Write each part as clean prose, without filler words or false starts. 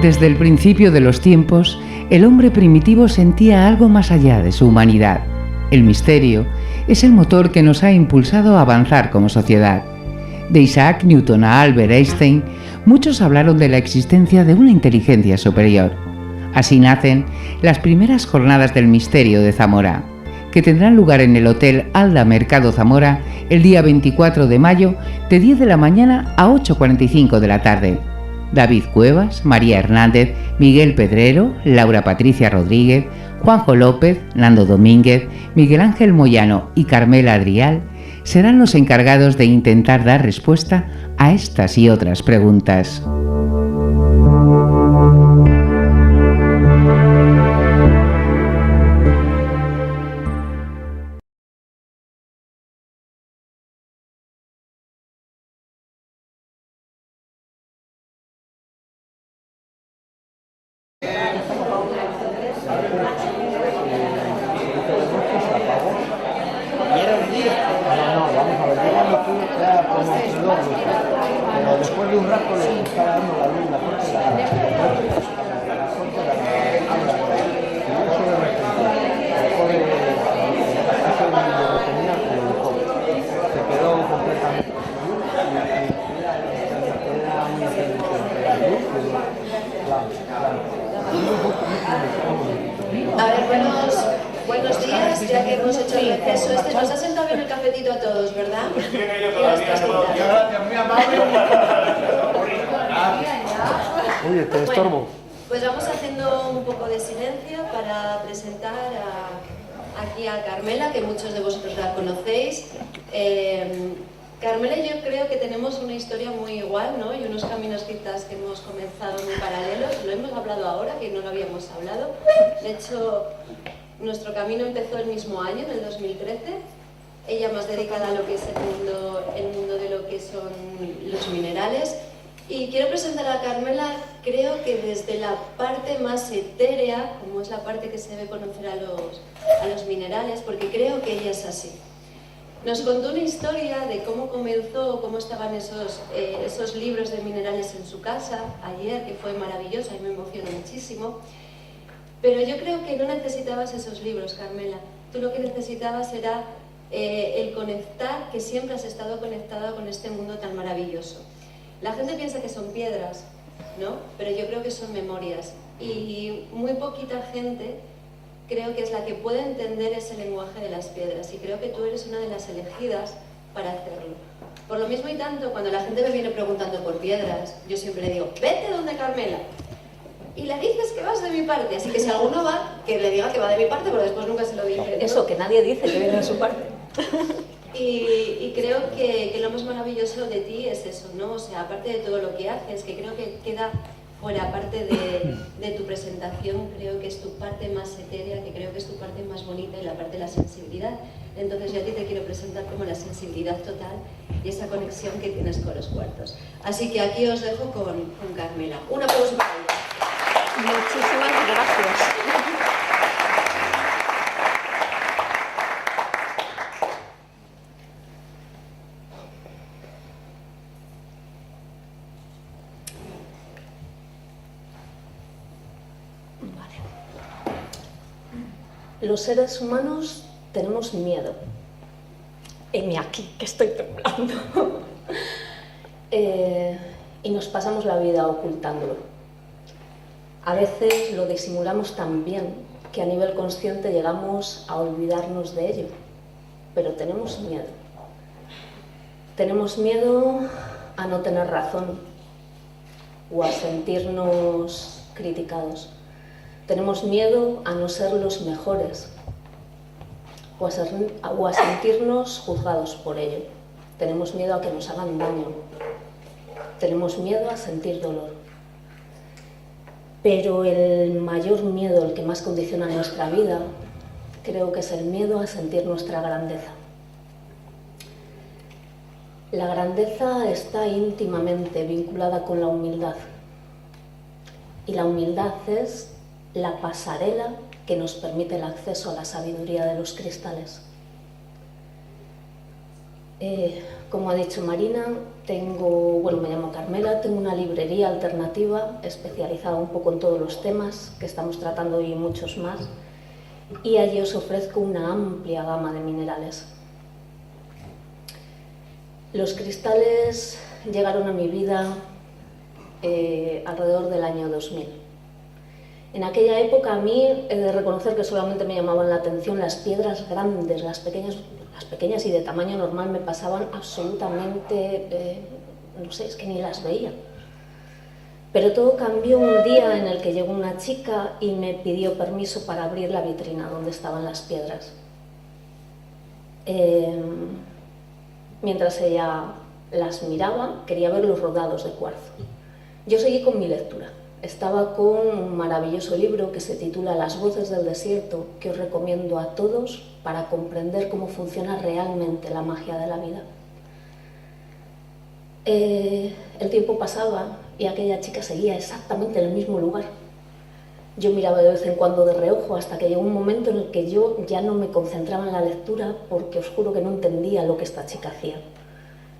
Desde el principio de los tiempos, el hombre primitivo sentía algo más allá de su humanidad. El misterio es el motor que nos ha impulsado a avanzar como sociedad. De Isaac Newton a Albert Einstein, muchos hablaron de la existencia de una inteligencia superior. Así nacen las primeras jornadas del misterio de Zamora, que tendrán lugar en el Hotel Alda Mercado Zamora el día 24 de mayo de 10 de la mañana a 8:45 de la tarde. David Cuevas, María Hernández, Miguel Pedrero, Laura Patricia Rodríguez, Juanjo López, Nando Domínguez, Miguel Ángel Moyano y Carmela Adrial serán los encargados de intentar dar respuesta a estas y otras preguntas. A ver, buenos días, ya que hemos hecho el receso este. Nos ha sentado bien el cafetito a todos, ¿verdad? Oye, te estorbo. Bueno, pues vamos haciendo un poco de silencio para presentar aquí a Carmela, que muchos de vosotros la conocéis. Carmela y yo creo que tenemos una historia muy igual, ¿no? Y unos caminos quizás que hemos comenzado muy paralelos. Lo hemos hablado ahora, que no lo habíamos hablado. De hecho, nuestro camino empezó el mismo año, en el 2013. Ella más dedicada a lo que es el mundo de lo que son los minerales. Y quiero presentar a Carmela, creo que desde la parte más etérea, como es la parte que se debe conocer a los minerales, porque creo que ella es así. Nos contó una historia de cómo comenzó, cómo estaban esos libros de minerales en su casa ayer, que fue maravilloso y me emocionó muchísimo. Pero yo creo que no necesitabas esos libros, Carmela. Tú lo que necesitabas era el conectar, que siempre has estado conectada con este mundo tan maravilloso. La gente piensa que son piedras, ¿no? Pero yo creo que son memorias. Y muy poquita gente creo que es la que puede entender ese lenguaje de las piedras, y creo que tú eres una de las elegidas para hacerlo. Por lo mismo y tanto, cuando la gente me viene preguntando por piedras, yo siempre le digo, vete donde Carmela, y le dices que vas de mi parte, así que si alguno va, que le diga que va de mi parte, pero después nunca se lo dice, ¿no? Eso, que nadie dice que viene de su parte. Y creo que lo más maravilloso de ti es eso, ¿no? O sea, aparte de todo lo que haces, que creo que queda fuera, aparte de tu presentación, creo que es tu parte más etérea, que creo que es tu parte más bonita, y la parte de la sensibilidad. Entonces yo a ti te quiero presentar como la sensibilidad total y esa conexión que tienes con los cuartos. Así que aquí os dejo con Carmela. Un aplauso para ella. Muchísimas gracias. Los seres humanos tenemos miedo. Heme aquí, que estoy temblando. Y nos pasamos la vida ocultándolo. A veces lo disimulamos tan bien que a nivel consciente llegamos a olvidarnos de ello. Pero tenemos miedo. Tenemos miedo a no tener razón o a sentirnos criticados. Tenemos miedo a no ser los mejores o a sentirnos juzgados por ello. Tenemos miedo a que nos hagan daño. Tenemos miedo a sentir dolor. Pero el mayor miedo, el que más condiciona nuestra vida, creo que es el miedo a sentir nuestra grandeza. La grandeza está íntimamente vinculada con la humildad. Y la humildad es la pasarela que nos permite el acceso a la sabiduría de los cristales. Como ha dicho Marina, me llamo Carmela, tengo una librería alternativa especializada un poco en todos los temas que estamos tratando hoy y muchos más, y allí os ofrezco una amplia gama de minerales. Los cristales llegaron a mi vida alrededor del año 2000. En aquella época a mí he de reconocer que solamente me llamaban la atención las piedras grandes, las pequeñas y de tamaño normal me pasaban absolutamente, no sé, es que ni las veía. Pero todo cambió un día en el que llegó una chica y me pidió permiso para abrir la vitrina donde estaban las piedras. Mientras ella las miraba, quería ver los rodados de cuarzo. Yo seguí con mi lectura. Estaba con un maravilloso libro que se titula Las voces del desierto, que os recomiendo a todos para comprender cómo funciona realmente la magia de la vida. El tiempo pasaba y aquella chica seguía exactamente en el mismo lugar. Yo miraba de vez en cuando de reojo hasta que llegó un momento en el que yo ya no me concentraba en la lectura porque os juro que no entendía lo que esta chica hacía.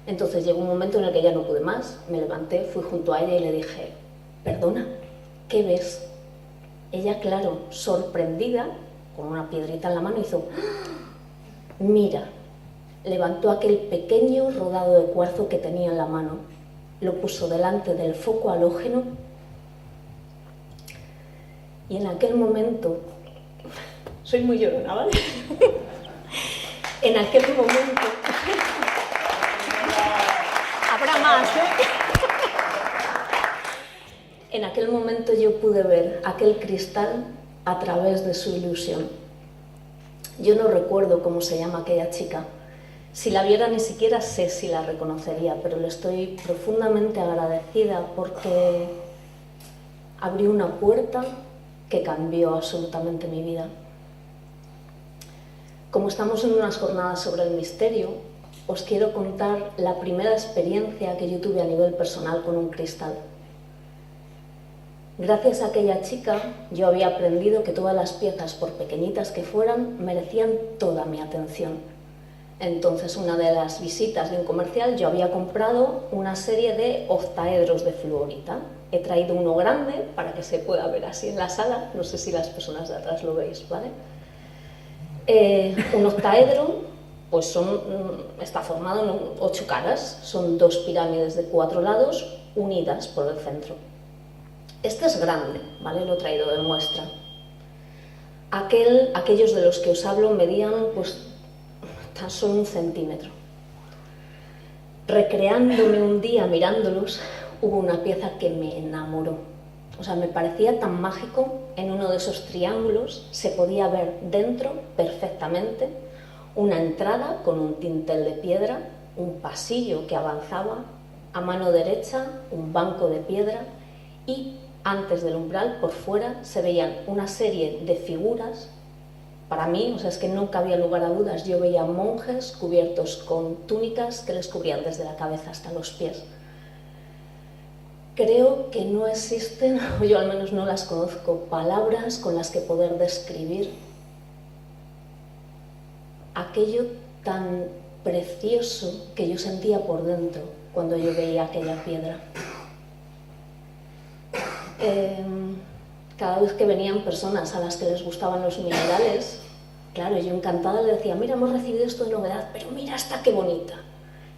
Entonces llegó un momento en el que ya no pude más, me levanté, fui junto a ella y le dije: perdona, ¿qué ves? Ella, claro, sorprendida, con una piedrita en la mano, hizo: mira. Levantó aquel pequeño rodado de cuarzo que tenía en la mano, lo puso delante del foco halógeno y en aquel momento, soy muy llorona, ¿vale? En aquel momento, habrá más, ¿eh? En aquel momento yo pude ver aquel cristal a través de su ilusión. Yo no recuerdo cómo se llama aquella chica. Si la viera ni siquiera sé si la reconocería, pero le estoy profundamente agradecida porque abrió una puerta que cambió absolutamente mi vida. Como estamos en unas jornadas sobre el misterio, os quiero contar la primera experiencia que yo tuve a nivel personal con un cristal. Gracias a aquella chica, yo había aprendido que todas las piezas, por pequeñitas que fueran, merecían toda mi atención. Entonces, una de las visitas de un comercial, yo había comprado una serie de octaedros de fluorita. He traído uno grande para que se pueda ver así en la sala, no sé si las personas de atrás lo veis, ¿vale? Un octaedro pues está formado en 8 caras, son 2 pirámides de 4 lados unidas por el centro. Este es grande, ¿vale? Lo he traído de muestra. Aquellos de los que os hablo medían pues tan solo 1 centímetro. Recreándome un día mirándolos, hubo una pieza que me enamoró. O sea, me parecía tan mágico. En uno de esos triángulos se podía ver dentro perfectamente una entrada con un dintel de piedra, un pasillo que avanzaba, a mano derecha un banco de piedra y antes del umbral, por fuera, se veían una serie de figuras. Para mí, o sea, es que no cabía lugar a dudas, yo veía monjes cubiertos con túnicas que les cubrían desde la cabeza hasta los pies. Creo que no existen, o yo al menos no las conozco, palabras con las que poder describir aquello tan precioso que yo sentía por dentro cuando yo veía aquella piedra. Cada vez que venían personas a las que les gustaban los minerales, claro, yo encantada le decía: mira, hemos recibido esto de novedad, pero mira esta qué bonita.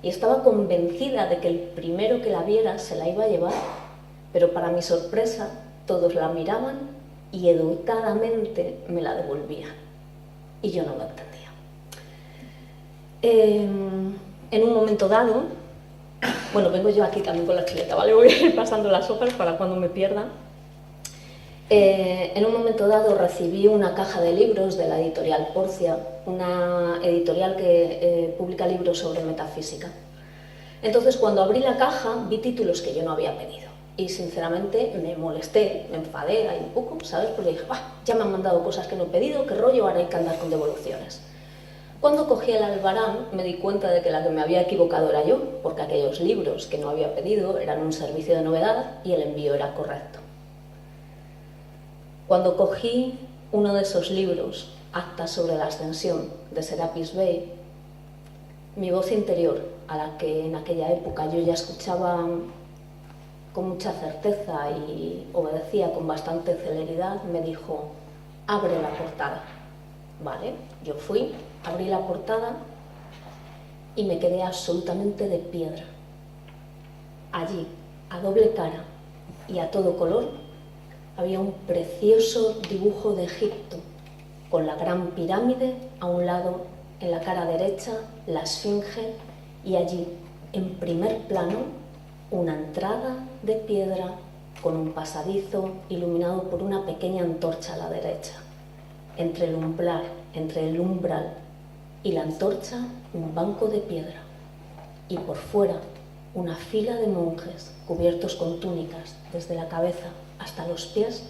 Y estaba convencida de que el primero que la viera se la iba a llevar, pero para mi sorpresa todos la miraban y educadamente me la devolvían. Y yo no lo entendía. En un momento dado, bueno, vengo yo aquí también con la chuleta, ¿vale? Voy a ir pasando las hojas para cuando me pierda. En un momento dado recibí una caja de libros de la editorial Porcia, una editorial que publica libros sobre metafísica. Entonces, cuando abrí la caja, vi títulos que yo no había pedido. Y sinceramente me molesté, me enfadé ahí un poco, ¿sabes? Porque dije: ya me han mandado cosas que no he pedido, qué rollo, ahora hay que andar con devoluciones. Cuando cogí el albarán me di cuenta de que la que me había equivocado era yo, porque aquellos libros que no había pedido eran un servicio de novedad y el envío era correcto. Cuando cogí uno de esos libros, Actas sobre la Ascensión, de Serapis Bey, Mi voz interior, a la que en aquella época yo ya escuchaba con mucha certeza y obedecía con bastante celeridad, me dijo: abre la portada. Vale, yo fui, abrí la portada y me quedé absolutamente de piedra. Allí, a doble cara y a todo color, había un precioso dibujo de Egipto, con la gran pirámide a un lado, en la cara derecha, la esfinge, y allí, en primer plano, una entrada de piedra con un pasadizo iluminado por una pequeña antorcha a la derecha. Entre el umbral y la antorcha, un banco de piedra, y por fuera una fila de monjes cubiertos con túnicas desde la cabeza hasta los pies,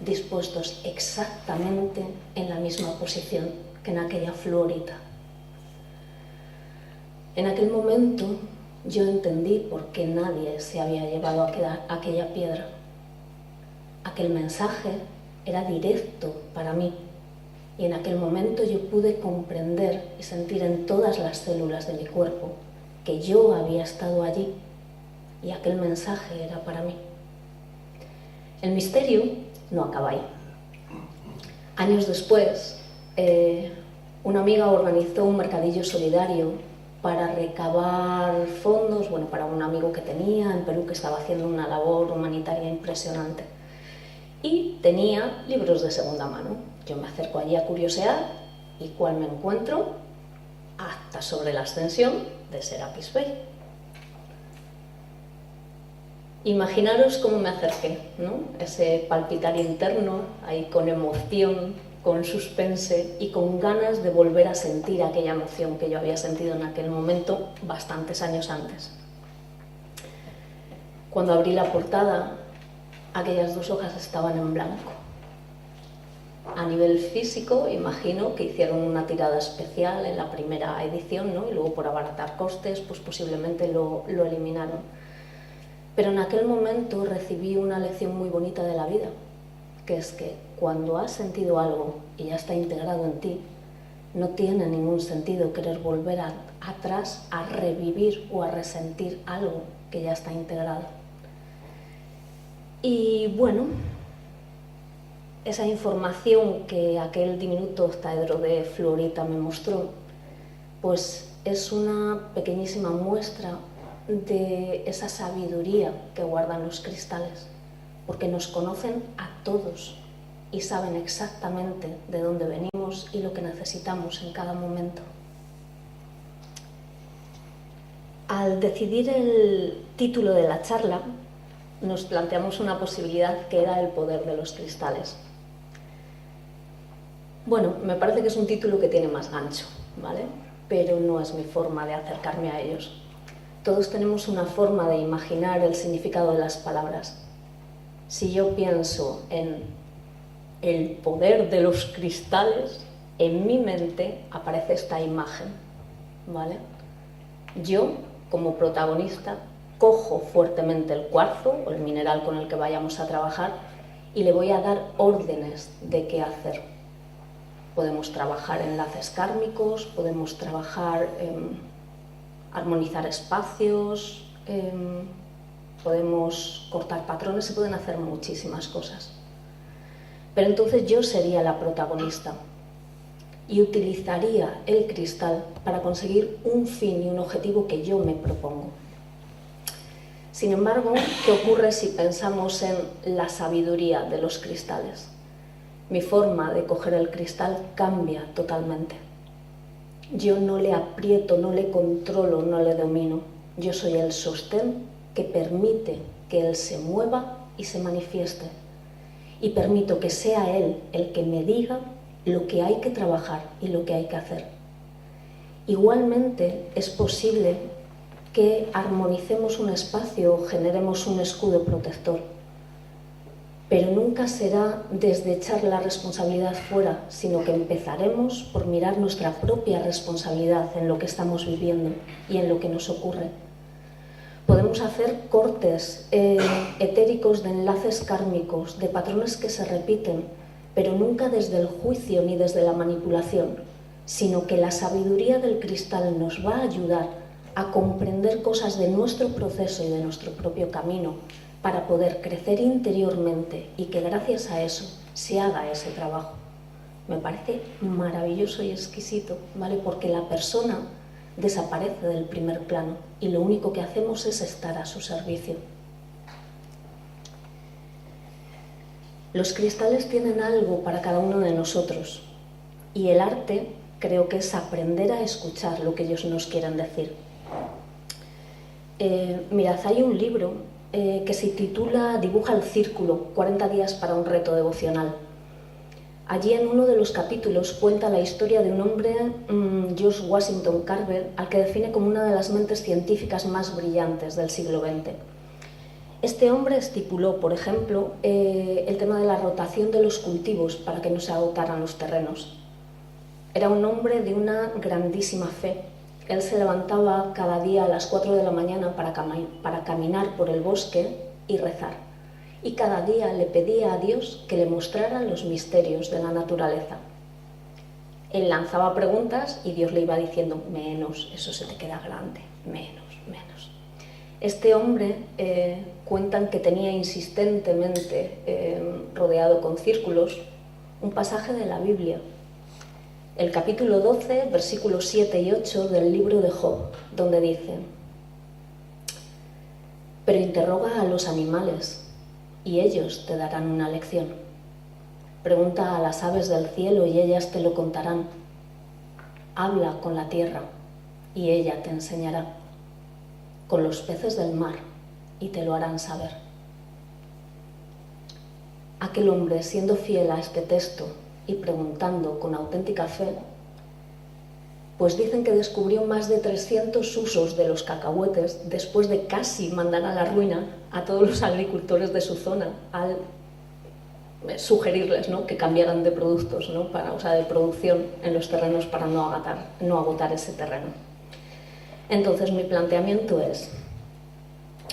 dispuestos exactamente en la misma posición que en aquella fluorita. En aquel momento yo entendí por qué nadie se había llevado aquella piedra. Aquel mensaje era directo para mí, y en aquel momento yo pude comprender y sentir en todas las células de mi cuerpo que yo había estado allí y aquel mensaje era para mí. El misterio no acaba ahí. Años después, una amiga organizó un mercadillo solidario para recabar fondos, para un amigo que tenía en Perú que estaba haciendo una labor humanitaria impresionante. Y tenía libros de segunda mano. Yo me acerco allí a curiosear y ¿cuál me encuentro? Acta sobre la ascensión de Serapis Bey. Imaginaros cómo me acerqué, ¿no? Ese palpitar interno, ahí con emoción, con suspense y con ganas de volver a sentir aquella emoción que yo había sentido en aquel momento bastantes años antes. Cuando abrí la portada, aquellas dos hojas estaban en blanco. A nivel físico, imagino que hicieron una tirada especial en la primera edición, ¿no? Y luego por abaratar costes, pues posiblemente lo eliminaron. Pero en aquel momento recibí una lección muy bonita de la vida, que es que cuando has sentido algo y ya está integrado en ti, no tiene ningún sentido querer volver atrás a revivir o a resentir algo que ya está integrado. Y bueno, esa información que aquel diminuto octaedro de fluorita me mostró, pues es una pequeñísima muestra de esa sabiduría que guardan los cristales, porque nos conocen a todos y saben exactamente de dónde venimos y lo que necesitamos en cada momento. Al decidir el título de la charla, nos planteamos una posibilidad que era el poder de los cristales. Bueno, me parece que es un título que tiene más gancho, ¿vale? Pero no es mi forma de acercarme a ellos. Todos tenemos una forma de imaginar el significado de las palabras. Si yo pienso en el poder de los cristales, en mi mente aparece esta imagen, ¿vale? Yo, como protagonista, cojo fuertemente el cuarzo o el mineral con el que vayamos a trabajar y le voy a dar órdenes de qué hacer. Podemos trabajar enlaces kármicos, podemos trabajar armonizar espacios, podemos cortar patrones, se pueden hacer muchísimas cosas. Pero entonces yo sería la protagonista y utilizaría el cristal para conseguir un fin y un objetivo que yo me propongo. Sin embargo, ¿qué ocurre si pensamos en la sabiduría de los cristales? Mi forma de coger el cristal cambia totalmente. Yo no le aprieto, no le controlo, no le domino. Yo soy el sostén que permite que él se mueva y se manifieste. Y permito que sea él el que me diga lo que hay que trabajar y lo que hay que hacer. Igualmente es posible que armonicemos un espacio o generemos un escudo protector, pero nunca será desde echar la responsabilidad fuera, sino que empezaremos por mirar nuestra propia responsabilidad en lo que estamos viviendo y en lo que nos ocurre. Podemos hacer cortes etéricos de enlaces kármicos, de patrones que se repiten, pero nunca desde el juicio ni desde la manipulación, sino que la sabiduría del cristal nos va a ayudar a comprender cosas de nuestro proceso y de nuestro propio camino para poder crecer interiormente y que gracias a eso se haga ese trabajo. Me parece maravilloso y exquisito, ¿vale? Porque la persona desaparece del primer plano y lo único que hacemos es estar a su servicio. Los cristales tienen algo para cada uno de nosotros y el arte creo que es aprender a escuchar lo que ellos nos quieren decir. Mirad, hay un libro que se titula Dibuja el círculo, 40 días para un reto devocional. Allí en uno de los capítulos cuenta la historia de un hombre, George Washington Carver, al que define como una de las mentes científicas más brillantes del siglo XX. Este hombre estipuló, por ejemplo, el tema de la rotación de los cultivos para que no se agotaran los terrenos. Era un hombre de una grandísima fe. Él se levantaba cada día a las 4 de la mañana para caminar por el bosque y rezar. Y cada día le pedía a Dios que le mostrara los misterios de la naturaleza. Él lanzaba preguntas y Dios le iba diciendo, menos, eso se te queda grande, menos, menos. Este hombre cuentan que tenía insistentemente rodeado con círculos un pasaje de la Biblia. El capítulo 12, versículos 7 y 8 del libro de Job, donde dice: pero interroga a los animales y ellos te darán una lección. Pregunta a las aves del cielo y ellas te lo contarán. Habla con la tierra y ella te enseñará. Con los peces del mar y te lo harán saber. Aquel hombre, siendo fiel a este texto y preguntando con auténtica fe, pues dicen que descubrió más de 300 usos de los cacahuetes después de casi mandar a la ruina a todos los agricultores de su zona al sugerirles, ¿no?, que cambiaran de productos, ¿no?, de producción en los terrenos para no agotar ese terreno. Entonces mi planteamiento es,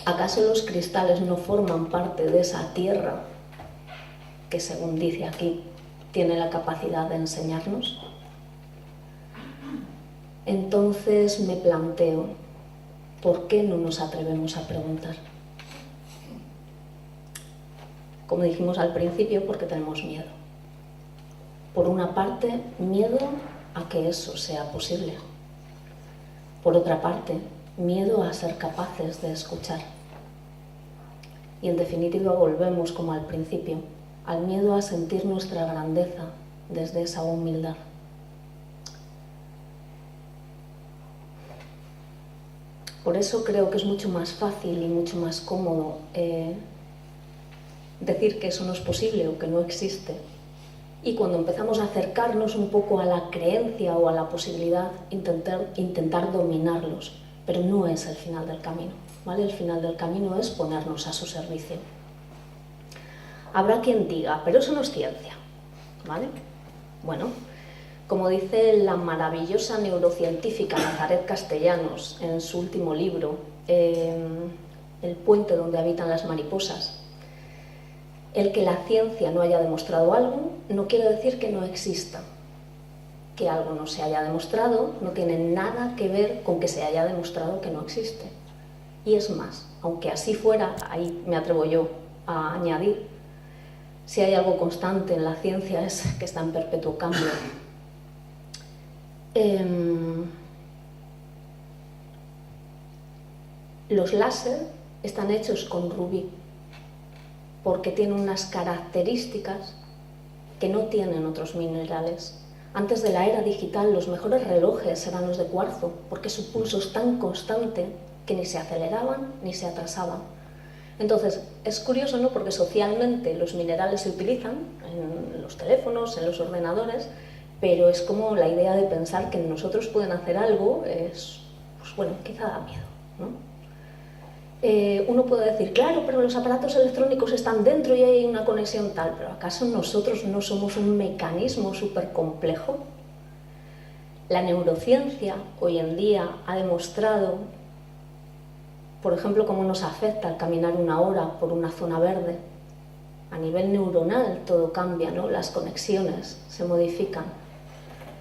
¿acaso los cristales no forman parte de esa tierra que, según dice aquí, tiene la capacidad de enseñarnos? Entonces me planteo, ¿por qué no nos atrevemos a preguntar? Como dijimos al principio, porque tenemos miedo. Por una parte, miedo a que eso sea posible. Por otra parte, miedo a ser capaces de escuchar. Y en definitiva volvemos, como al principio, al miedo a sentir nuestra grandeza desde esa humildad. Por eso creo que es mucho más fácil y mucho más cómodo decir que eso no es posible o que no existe. Y cuando empezamos a acercarnos un poco a la creencia o a la posibilidad, intentar dominarlos, pero no es el final del camino, ¿vale? El final del camino es ponernos a su servicio. Habrá quien diga, pero eso no es ciencia, ¿vale? Bueno, como dice la maravillosa neurocientífica Nazaret Castellanos en su último libro, El puente donde habitan las mariposas, el que la ciencia no haya demostrado algo no quiere decir que no exista. Que algo no se haya demostrado no tiene nada que ver con que se haya demostrado que no existe. Y es más, aunque así fuera, ahí me atrevo yo a añadir, si hay algo constante en la ciencia es que está en perpetuo cambio. Los láser están hechos con rubí, porque tienen unas características que no tienen otros minerales. Antes de la era digital, los mejores relojes eran los de cuarzo, porque su pulso es tan constante que ni se aceleraban ni se atrasaban. Entonces, es curioso, ¿no?, porque socialmente los minerales se utilizan en los teléfonos, en los ordenadores, pero es como la idea de pensar que nosotros pueden hacer algo, es, pues bueno, quizá da miedo, ¿no? Uno puede decir, claro, pero los aparatos electrónicos están dentro y hay una conexión tal, pero ¿acaso nosotros no somos un mecanismo súper complejo? La neurociencia hoy en día ha demostrado, por ejemplo, cómo nos afecta al caminar una hora por una zona verde. A nivel neuronal todo cambia, ¿no? Las conexiones se modifican.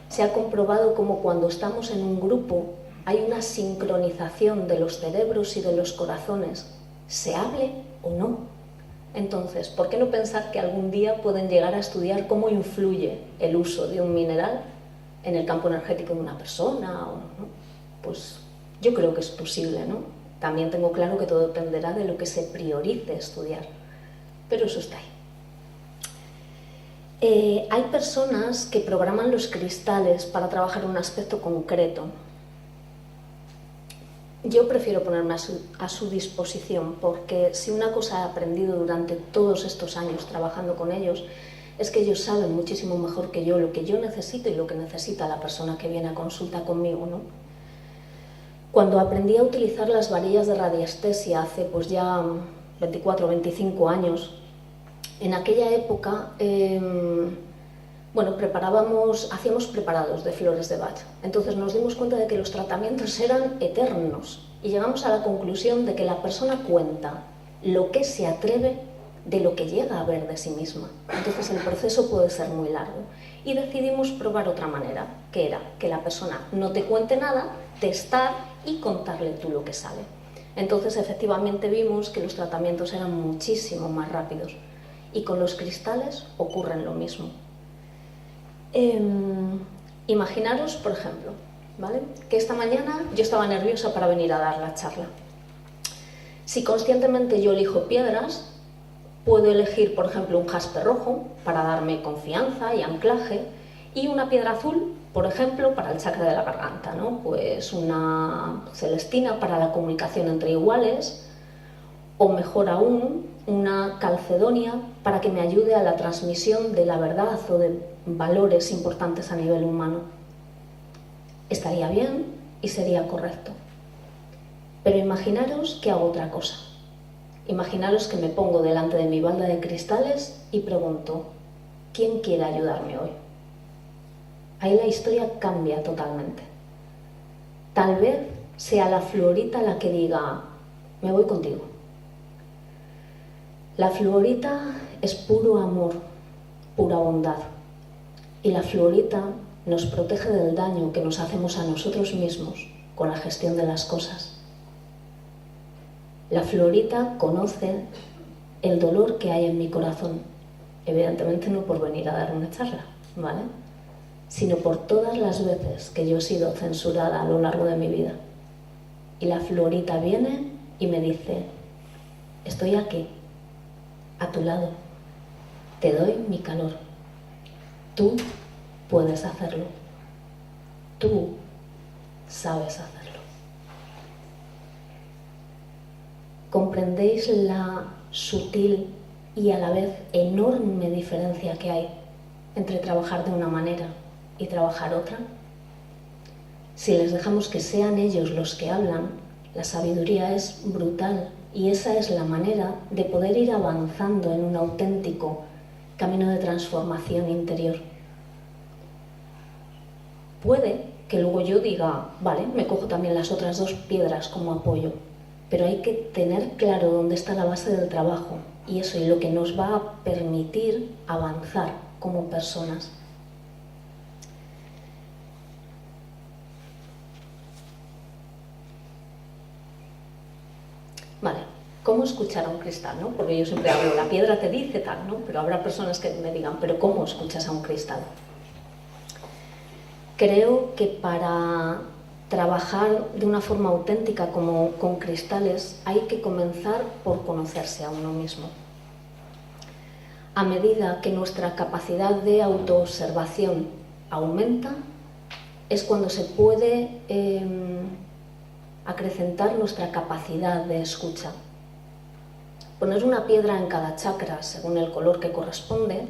Se ha comprobado como cuando estamos en un grupo hay una sincronización de los cerebros y de los corazones, se hable o no. Entonces, ¿por qué no pensar que algún día pueden llegar a estudiar cómo influye el uso de un mineral en el campo energético de una persona? ¿No? Pues yo creo que es posible, ¿no? También tengo claro que todo dependerá de lo que se priorice estudiar, pero eso está ahí. Hay personas que programan los cristales para trabajar un aspecto concreto. Yo prefiero ponerme a su disposición, porque si una cosa he aprendido durante todos estos años trabajando con ellos, es que ellos saben muchísimo mejor que yo lo que yo necesito y lo que necesita la persona que viene a consulta conmigo, ¿no? Cuando aprendí a utilizar las varillas de radiestesia hace pues ya 24 o 25 años, en aquella época hacíamos preparados de flores de Bach. Entonces nos dimos cuenta de que los tratamientos eran eternos y llegamos a la conclusión de que la persona cuenta lo que se atreve de lo que llega a ver de sí misma. Entonces el proceso puede ser muy largo. Y decidimos probar otra manera, que era que la persona no te cuente nada, testar y contarle tú lo que sale. Entonces efectivamente vimos que los tratamientos eran muchísimo más rápidos. Y con los cristales ocurre lo mismo. Imaginaros, por ejemplo, ¿vale?, que esta mañana yo estaba nerviosa para venir a dar la charla. Si conscientemente yo elijo piedras, puedo elegir, por ejemplo, un jaspe rojo para darme confianza y anclaje, y una piedra azul, por ejemplo, para el chakra de la garganta, ¿no? Pues una celestina para la comunicación entre iguales, o mejor aún, una calcedonia para que me ayude a la transmisión de la verdad o de valores importantes a nivel humano. Estaría bien y sería correcto. Pero imaginaros que hago otra cosa. Imaginaros que me pongo delante de mi balda de cristales y pregunto, ¿quién quiere ayudarme hoy? Ahí la historia cambia totalmente. Tal vez sea la fluorita la que diga, me voy contigo. La fluorita es puro amor, pura bondad. Y la fluorita nos protege del daño que nos hacemos a nosotros mismos con la gestión de las cosas. La fluorita conoce el dolor que hay en mi corazón. Evidentemente no por venir a dar una charla, ¿vale?, sino por todas las veces que yo he sido censurada a lo largo de mi vida. Y la fluorita viene y me dice, estoy aquí, a tu lado, te doy mi calor. Tú puedes hacerlo. Tú sabes hacerlo. ¿Comprendéis la sutil y a la vez enorme diferencia que hay entre trabajar de una manera y trabajar otra? Si les dejamos que sean ellos los que hablan, la sabiduría es brutal. Y esa es la manera de poder ir avanzando en un auténtico camino de transformación interior. Puede que luego yo diga, vale, me cojo también las otras dos piedras como apoyo, pero hay que tener claro dónde está la base del trabajo y eso es lo que nos va a permitir avanzar como personas. Vale, ¿cómo escuchar a un cristal, no? Porque yo siempre hablo, la piedra te dice tal, ¿no? Pero habrá personas que me digan, ¿pero cómo escuchas a un cristal? Creo que para trabajar de una forma auténtica como con cristales hay que comenzar por conocerse a uno mismo. A medida que nuestra capacidad de autoobservación aumenta, es cuando se puede acrecentar nuestra capacidad de escucha. Poner una piedra en cada chakra según el color que corresponde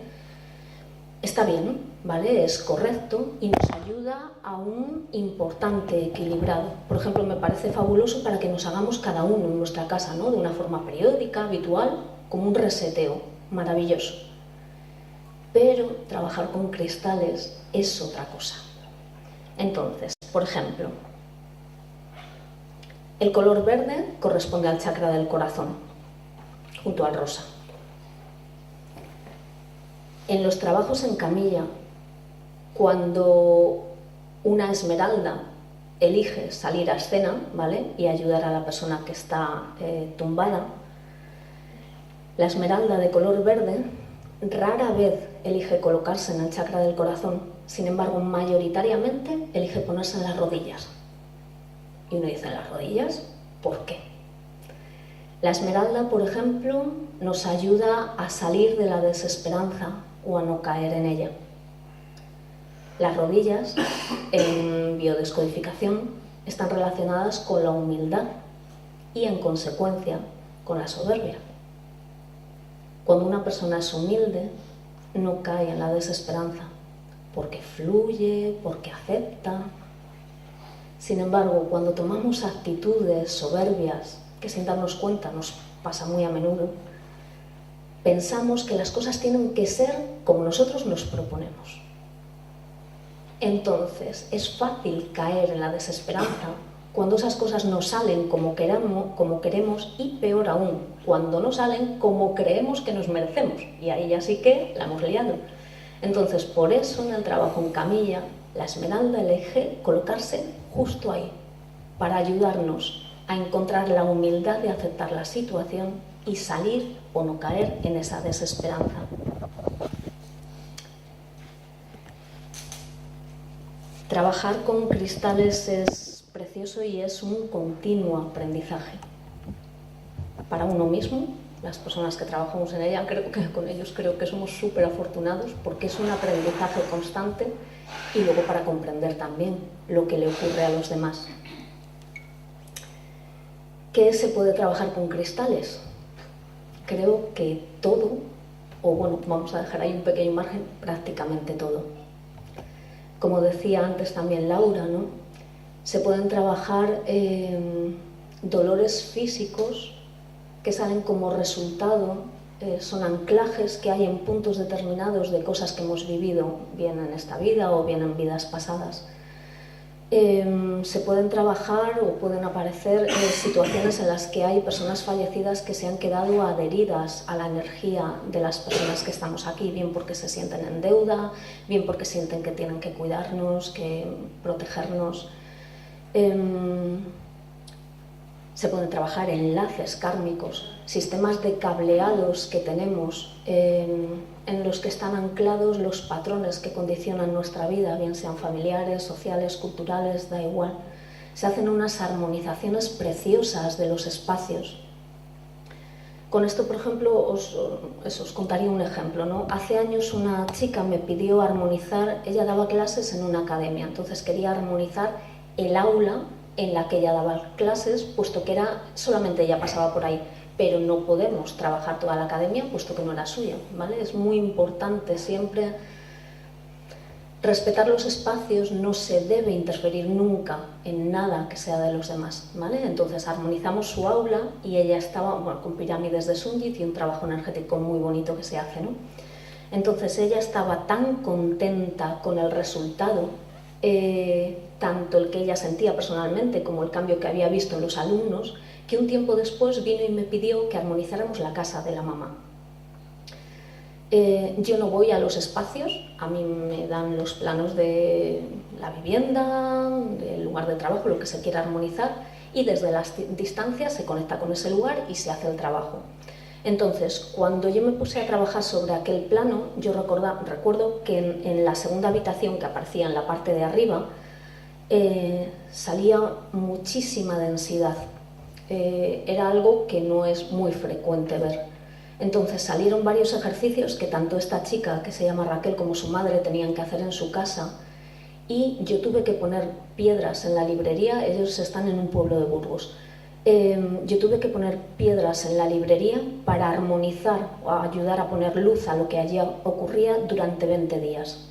está bien, ¿vale? Es correcto y nos ayuda a un importante equilibrado. Por ejemplo, me parece fabuloso para que nos hagamos cada uno en nuestra casa, ¿no? De una forma periódica, habitual, como un reseteo, maravilloso. Pero trabajar con cristales es otra cosa. Entonces, por ejemplo, el color verde corresponde al chakra del corazón, junto al rosa. En los trabajos en camilla, cuando una esmeralda elige salir a escena, ¿vale?, y ayudar a la persona que está tumbada. La esmeralda de color verde rara vez elige colocarse en el chakra del corazón, sin embargo, mayoritariamente elige ponerse en las rodillas. Y uno dice, ¿en las rodillas? ¿Por qué? La esmeralda, por ejemplo, nos ayuda a salir de la desesperanza o a no caer en ella. Las rodillas, en biodescodificación, están relacionadas con la humildad y, en consecuencia, con la soberbia. Cuando una persona es humilde, no cae en la desesperanza, porque fluye, porque acepta. Sin embargo, cuando tomamos actitudes soberbias, que sin darnos cuenta nos pasa muy a menudo, pensamos que las cosas tienen que ser como nosotros nos proponemos. Entonces, es fácil caer en la desesperanza cuando esas cosas no salen como queremos y, peor aún, cuando no salen como creemos que nos merecemos. Y ahí ya sí que la hemos liado. Entonces, por eso en el trabajo en camilla, la esmeralda elige colocarse justo ahí, para ayudarnos a encontrar la humildad de aceptar la situación y salir o no caer en esa desesperanza. Trabajar con cristales es precioso y es un continuo aprendizaje. Para uno mismo, las personas que trabajamos en ella, con ellos creo que somos súper afortunados porque es un aprendizaje constante, y luego para comprender también lo que le ocurre a los demás. ¿Qué se puede trabajar con cristales? Creo que todo, o bueno, vamos a dejar ahí un pequeño margen, prácticamente todo. Como decía antes también Laura, ¿no?, se pueden trabajar dolores físicos que salen como resultado, son anclajes que hay en puntos determinados de cosas que hemos vivido, bien en esta vida o bien en vidas pasadas. Se pueden trabajar o pueden aparecer situaciones en las que hay personas fallecidas que se han quedado adheridas a la energía de las personas que estamos aquí, bien porque se sienten en deuda, bien porque sienten que tienen que cuidarnos, que protegernos. Se pueden trabajar enlaces kármicos, sistemas de cableados que tenemos en los que están anclados los patrones que condicionan nuestra vida, bien sean familiares, sociales, culturales, da igual. Se hacen unas armonizaciones preciosas de los espacios. Con esto, por ejemplo, os contaría un ejemplo, ¿no? Hace años una chica me pidió armonizar, ella daba clases en una academia, entonces quería armonizar el aula en la que ella daba clases, puesto que solamente ella pasaba por ahí, pero no podemos trabajar toda la academia, puesto que no era suya, ¿vale? Es muy importante siempre respetar los espacios, no se debe interferir nunca en nada que sea de los demás, ¿vale? Entonces armonizamos su aula y ella estaba, bueno, con pirámides de Sungit y un trabajo energético muy bonito que se hace, ¿no? Entonces ella estaba tan contenta con el resultado, tanto el que ella sentía personalmente como el cambio que había visto en los alumnos, que un tiempo después vino y me pidió que armonizáramos la casa de la mamá. Yo no voy a los espacios, a mí me dan los planos de la vivienda, del lugar de trabajo, lo que se quiera armonizar, y desde las distancias se conecta con ese lugar y se hace el trabajo. Entonces, cuando yo me puse a trabajar sobre aquel plano, yo recuerdo que en la segunda habitación que aparecía en la parte de arriba, salía muchísima densidad. Era algo que no es muy frecuente ver. Entonces salieron varios ejercicios que tanto esta chica, que se llama Raquel, como su madre tenían que hacer en su casa, y yo tuve que poner piedras en la librería. Ellos están en un pueblo de Burgos. Yo tuve que poner piedras en la librería para armonizar o ayudar a poner luz a lo que allí ocurría durante 20 días.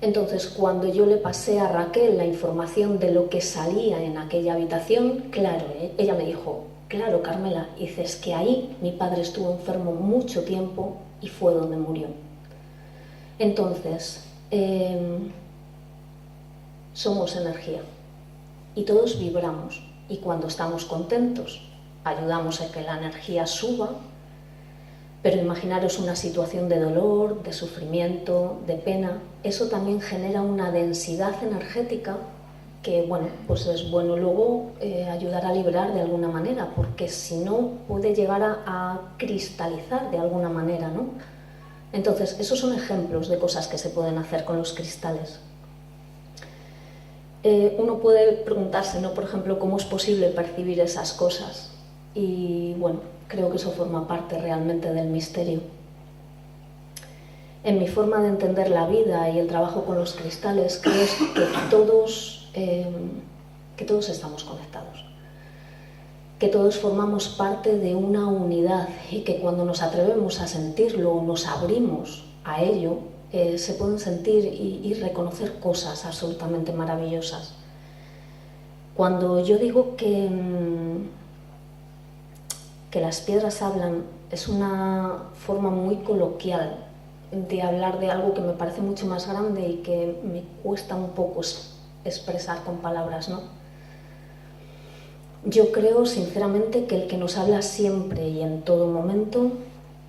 Entonces, cuando yo le pasé a Raquel la información de lo que salía en aquella habitación, claro, ella me dijo: claro, Carmela, dices que ahí mi padre estuvo enfermo mucho tiempo y fue donde murió. Entonces, somos energía y todos vibramos, y cuando estamos contentos ayudamos a que la energía suba, Pero imaginaros una situación de dolor, de sufrimiento, de pena. Eso también genera una densidad energética que, bueno, pues es bueno luego ayudar a liberar de alguna manera, porque si no puede llegar a cristalizar de alguna manera, ¿no? Entonces, esos son ejemplos de cosas que se pueden hacer con los cristales. Uno puede preguntarse, ¿no? Por ejemplo, ¿cómo es posible percibir esas cosas? Y bueno, creo que eso forma parte realmente del misterio. En mi forma de entender la vida y el trabajo con los cristales, creo que todos estamos conectados, que todos formamos parte de una unidad y que cuando nos atrevemos a sentirlo o nos abrimos a ello, se pueden sentir y reconocer cosas absolutamente maravillosas. Cuando yo digo que las piedras hablan, es una forma muy coloquial de hablar de algo que me parece mucho más grande y que me cuesta un poco expresar con palabras, ¿no? Yo creo sinceramente que el que nos habla siempre y en todo momento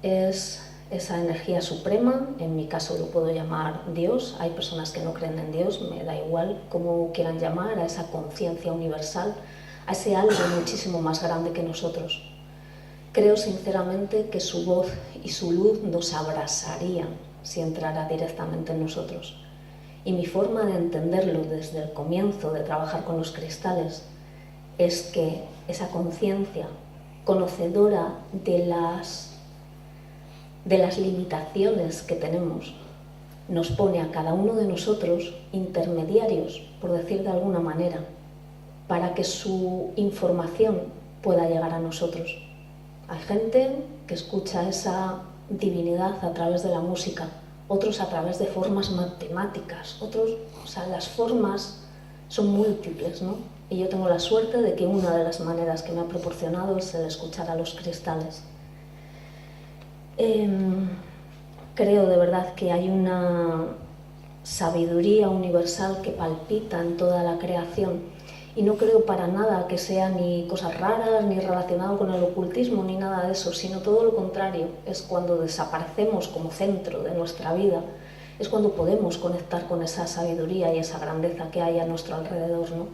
es esa energía suprema. En mi caso lo puedo llamar Dios. Hay personas que no creen en Dios, me da igual cómo quieran llamar a esa conciencia universal, a ese algo muchísimo más grande que nosotros. Creo sinceramente que su voz y su luz nos abrasarían si entrara directamente en nosotros. Y mi forma de entenderlo desde el comienzo de trabajar con los cristales es que esa conciencia conocedora de las limitaciones que tenemos nos pone a cada uno de nosotros intermediarios, por decir de alguna manera, para que su información pueda llegar a nosotros. Hay gente que escucha esa divinidad a través de la música, otros a través de formas matemáticas, otros, o sea, las formas son múltiples, ¿no? Y yo tengo la suerte de que una de las maneras que me ha proporcionado es el escuchar a los cristales. Creo de verdad que hay una sabiduría universal que palpita en toda la creación. Y no creo para nada que sea ni cosas raras, ni relacionado con el ocultismo, ni nada de eso, sino todo lo contrario. Es cuando desaparecemos como centro de nuestra vida, es cuando podemos conectar con esa sabiduría y esa grandeza que hay a nuestro alrededor, ¿no?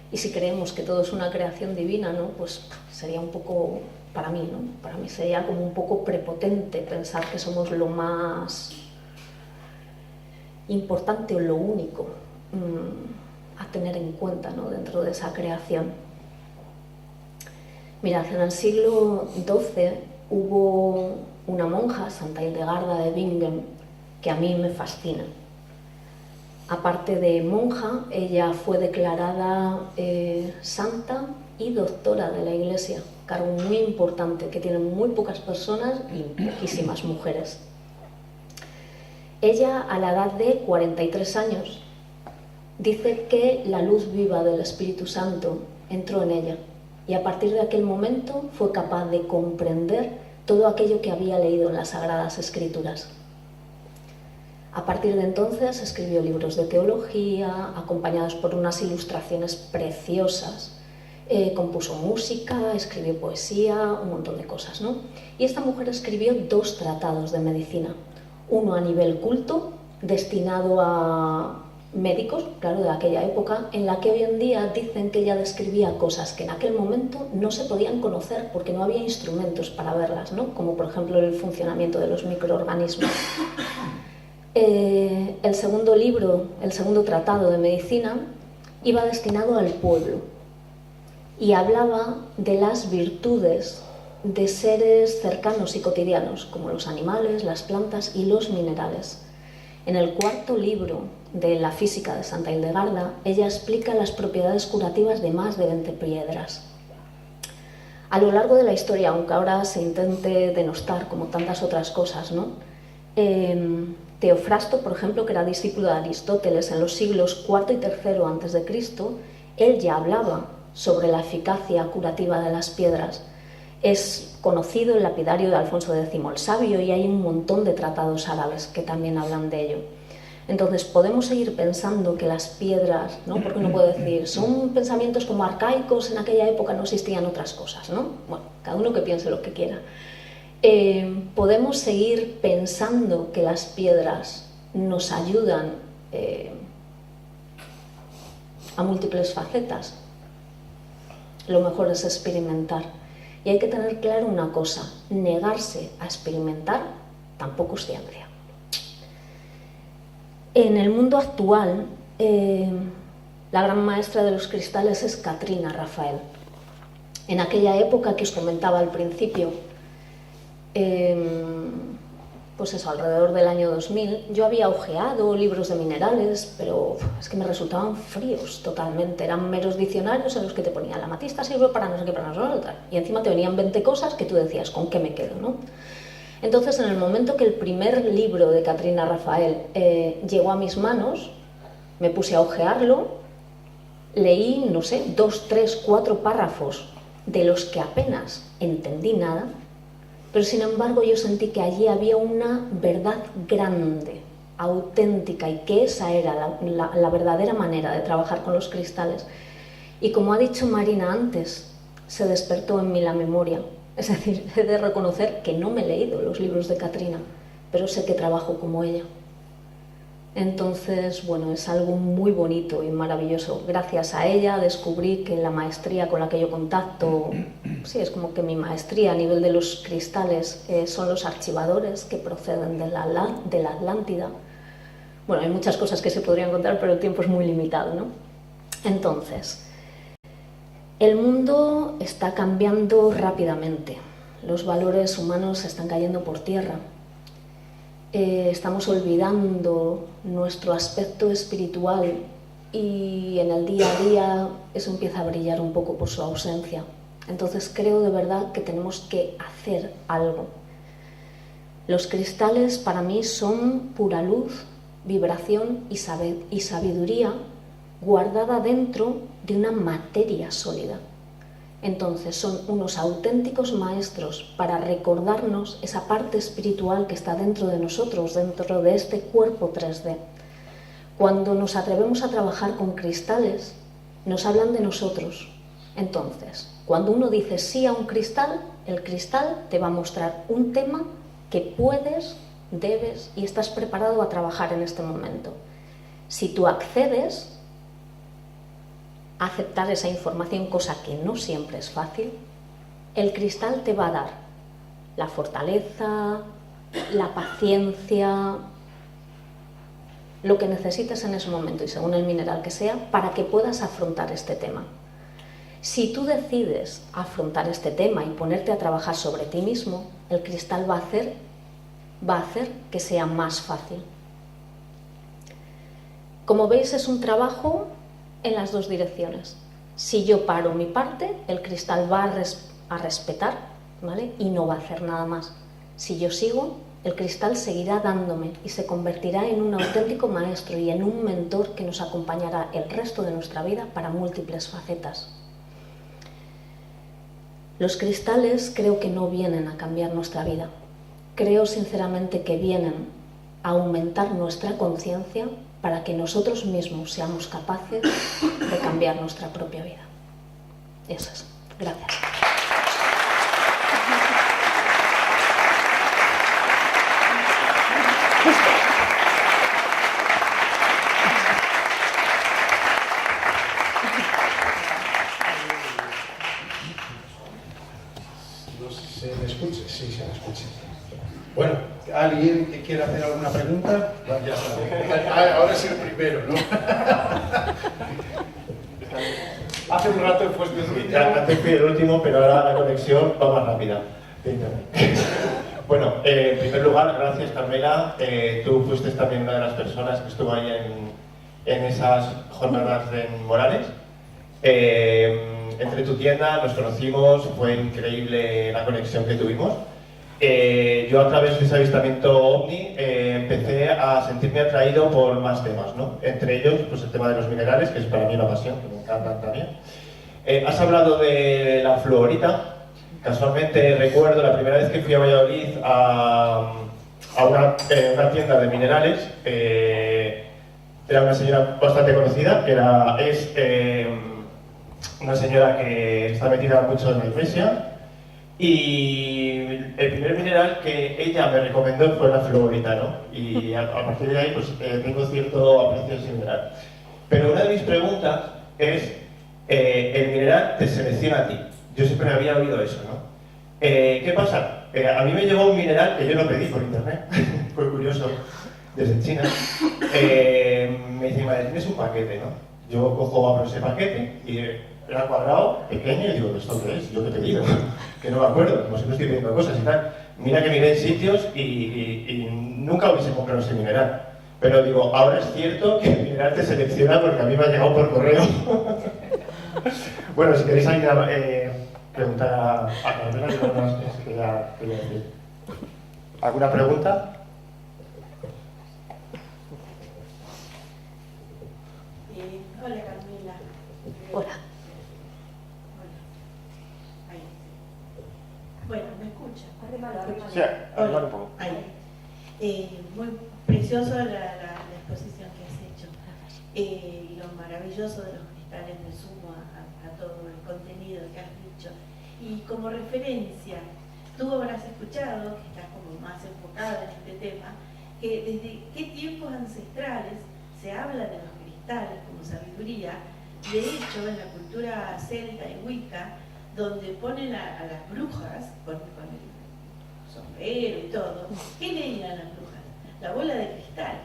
Y si creemos que todo es una creación divina, ¿no? Pues sería un poco, para mí, ¿no? Para mí sería como un poco prepotente pensar que somos lo más importante o lo único a tener en cuenta, ¿no? Dentro de esa creación. Mirad, en el siglo XII hubo una monja, Santa Hildegarda de Bingen, que a mí me fascina. Aparte de monja, ella fue declarada santa y doctora de la Iglesia, cargo muy importante que tienen muy pocas personas y poquísimas mujeres. Ella, a la edad de 43 años, dice que la luz viva del Espíritu Santo entró en ella y a partir de aquel momento fue capaz de comprender todo aquello que había leído en las Sagradas Escrituras. A partir de entonces escribió libros de teología, acompañados por unas ilustraciones preciosas, compuso música, escribió poesía, un montón de cosas, ¿no? Y esta mujer escribió 2 tratados de medicina, uno a nivel culto, destinado a médicos, claro, de aquella época, en la que hoy en día dicen que ella describía cosas que en aquel momento no se podían conocer porque no había instrumentos para verlas, ¿no? Como por ejemplo el funcionamiento de los microorganismos. El segundo libro, el segundo tratado de medicina, iba destinado al pueblo y hablaba de las virtudes de seres cercanos y cotidianos, como los animales, las plantas y los minerales. En el cuarto libro de la física de Santa Hildegarda, ella explica las propiedades curativas de más de 20 piedras. A lo largo de la historia, aunque ahora se intente denostar como tantas otras cosas, ¿no? Teofrasto, por ejemplo, que era discípulo de Aristóteles en los siglos IV y III a.C., él ya hablaba sobre la eficacia curativa de las piedras. Es conocido el lapidario de Alfonso X el Sabio y hay un montón de tratados árabes que también hablan de ello. Entonces podemos seguir pensando que las piedras, ¿no? Porque uno puede decir, son pensamientos como arcaicos, en aquella época no existían otras cosas, ¿no? Bueno, cada uno que piense lo que quiera. Podemos seguir pensando que las piedras nos ayudan a múltiples facetas. Lo mejor es experimentar. Y hay que tener claro una cosa: negarse a experimentar tampoco es ciencia. En el mundo actual, la gran maestra de los cristales es Katrina Rafael. En aquella época que os comentaba al principio, pues eso, alrededor del año 2000, yo había hojeado libros de minerales, pero es que me resultaban fríos totalmente. Eran meros diccionarios en los que te ponían la amatista sirve para no sé qué, para no sé qué, y encima te venían 20 cosas que tú decías, ¿con qué me quedo, no? Entonces, en el momento que el primer libro de Katrina Rafael llegó a mis manos, me puse a hojearlo, leí, no sé, 2, 3, 4 párrafos de los que apenas entendí nada, pero sin embargo yo sentí que allí había una verdad grande, auténtica, y que esa era la verdadera manera de trabajar con los cristales. Y como ha dicho Marina antes, se despertó en mí la memoria. Es decir, he de reconocer que no me he leído los libros de Katrina, pero sé que trabajo como ella. Entonces, bueno, es algo muy bonito y maravilloso. Gracias a ella descubrí que la maestría con la que yo contacto, sí, es como que mi maestría a nivel de los cristales son los archivadores que proceden de la Atlántida. Bueno, hay muchas cosas que se podrían contar, pero el tiempo es muy limitado, ¿no? Entonces, el mundo está cambiando rápidamente. Los valores humanos se están cayendo por tierra. Estamos olvidando nuestro aspecto espiritual y en el día a día eso empieza a brillar un poco por su ausencia. Entonces creo de verdad que tenemos que hacer algo. Los cristales para mí son pura luz, vibración y sabiduría guardada dentro de una materia sólida. Entonces son unos auténticos maestros para recordarnos esa parte espiritual que está dentro de nosotros, dentro de este cuerpo 3D. Cuando nos atrevemos a trabajar con cristales, nos hablan de nosotros. Entonces, cuando uno dice sí a un cristal, el cristal te va a mostrar un tema que puedes, debes y estás preparado a trabajar en este momento. Si tú accedes a aceptar esa información, cosa que no siempre es fácil, el cristal te va a dar la fortaleza, la paciencia, lo que necesites en ese momento y según el mineral que sea, para que puedas afrontar este tema. Si tú decides afrontar este tema y ponerte a trabajar sobre ti mismo, el cristal va a hacer que sea más fácil. Como veis, es un trabajo en las dos direcciones. Si yo paro mi parte, el cristal va a respetar, ¿vale? Y no va a hacer nada más. Si yo sigo, el cristal seguirá dándome y se convertirá en un auténtico maestro y en un mentor que nos acompañará el resto de nuestra vida para múltiples facetas. Los cristales creo que no vienen a cambiar nuestra vida. Creo sinceramente que vienen a aumentar nuestra conciencia para que nosotros mismos seamos capaces de cambiar nuestra propia vida. Eso es. Gracias. No sé si se me escucha. Sí, se me escucha. Bueno, ¿alguien que quiera hacer alguna pregunta? Ya sabe. Ahora es el primero, ¿no? Hace un rato fue antes fui el último, pero ahora la conexión va más rápida de internet. Bueno, en primer lugar, gracias Carmela. Tú fuiste también una de las personas que estuvo ahí en esas jornadas en Morales. Entre tu tienda nos conocimos, fue increíble la conexión que tuvimos. Yo a través de ese avistamiento OVNI empecé a sentirme atraído por más temas, ¿no? Entre ellos, pues el tema de los minerales, que es para mí una pasión, que me encanta también. Has hablado de la fluorita. Casualmente recuerdo la primera vez que fui a Valladolid a una tienda de minerales. Era una señora bastante conocida, es una señora que está metida mucho en la iglesia. Y el primer mineral que ella me recomendó fue la fluorita, ¿no? Y a partir de ahí pues tengo cierto aprecio a ese mineral. Pero una de mis preguntas es, el mineral te selecciona a ti. Yo siempre había oído eso, ¿no? ¿Qué pasa? A mí me llegó un mineral que yo no pedí por internet, fue curioso, desde China. Me dice, madre, tienes un paquete, ¿no? Yo cojo, abro ese paquete y era cuadrado, pequeño, y digo, ¿esto qué es? ¿Yo qué he pedido? Que no me acuerdo, como siempre estoy pidiendo cosas y tal. Mira que miré en sitios y nunca hubiese comprado ese mineral. Pero digo, ahora es cierto que el mineral te selecciona porque a mí me ha llegado por correo. Bueno, si queréis preguntar a Carmela, yo no sé si quería decir. ¿Alguna pregunta? Hola Carmela. Hola. Ahí. Bueno, ¿me escucha? Sí, hablar un poco. Ahí. Muy precioso la exposición que has hecho. Lo maravilloso de los cristales, me sumo a todo el contenido que has dicho. Y como referencia, tú habrás escuchado, que estás como más enfocada en este tema, que desde qué tiempos ancestrales se habla de los cristales como sabiduría. De hecho, en la cultura celta y wicca, donde ponen a las brujas con el sombrero y todo, ¿qué leían las brujas? La bola de cristal,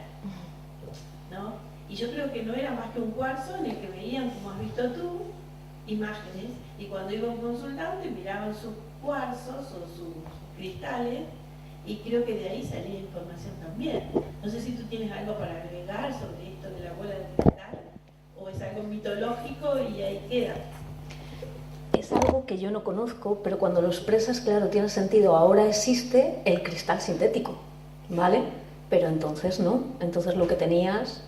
¿no? Y yo creo que no era más que un cuarzo en el que veían, como has visto tú, imágenes, y cuando iba un consultante miraban sus cuarzos o sus cristales, y creo que de ahí salía información también. No sé si tú tienes algo para agregar sobre esto de la bola de cristal, o es algo mitológico y ahí queda. Es algo que yo no conozco, pero cuando lo expresas, claro, tiene sentido. Ahora existe el cristal sintético, ¿vale? Pero entonces no. Entonces lo que tenías,